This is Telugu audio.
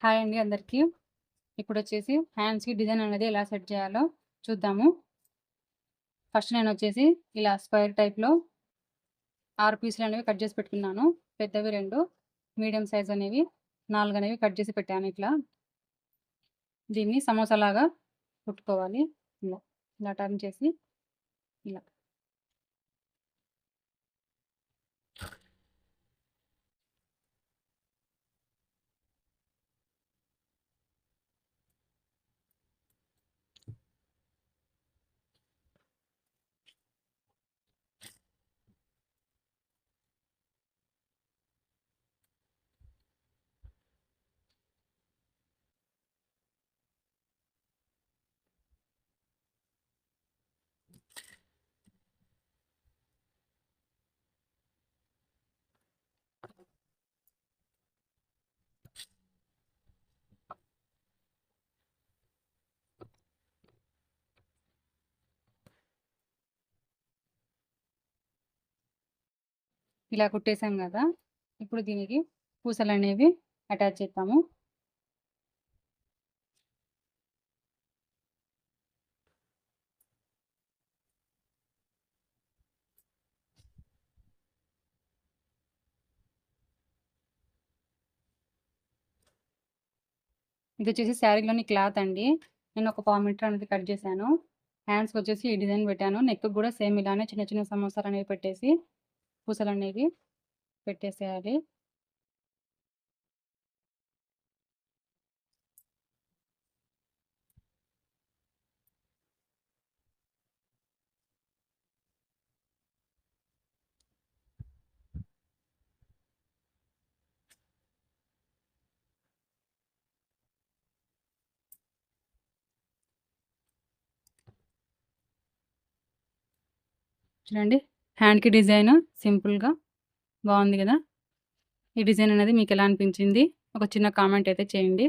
హాయ్ అండి అందరికీ. ఇప్పుడొచ్చేసి హ్యాండ్స్‌కి డిజైన్ అనేది ఎలా సెట్ చేయాలో చూద్దాము. ఫస్ట్ నేనొచ్చేసి ఇలా స్క్వేర్ టైప్‌లో 6 పీసులనేవి కట్ చేసి పెట్టుకున్నాను. పెద్దవి 2, మీడియం సైజ్ అనేవి 4 అనేవి కట్ చేసి పెట్టాను ఇట్లా. దీన్ని సమోసాలాగా కుట్టుకోవాలి. ఇలా, ఇలా టర్న్ చేసి ఇలా. ఇలా కుట్టేసాం గదా! ఇప్పుడు దీనికి పూసలనేవి అటాచ్ చేద్దాము. ఇదొచ్చేసి శారీలోని క్లాత్ అండి. నేను ఒక పావు మీటర్ అనేది కట్ చేశాను. హ్యాండ్స్‌కొచ్చేసి ఈ డిజైన్ పెట్టాను. నెక్‌కి గూడా సేమ్ ఇలానే చిన్న చిన్న సమోసాలనేవి పెట్టేసి పూసలనేవి పెట్టేసేయాలి. చూడండి, హ్యాండ్‌కి డిజైన్ సింపుల్‌గా బావుంది గదా! ఈ డిజైన్ అనేది మీకెలా అనిపించింది? ఒక చిన్న కామెంట్ అయితే చేయండి.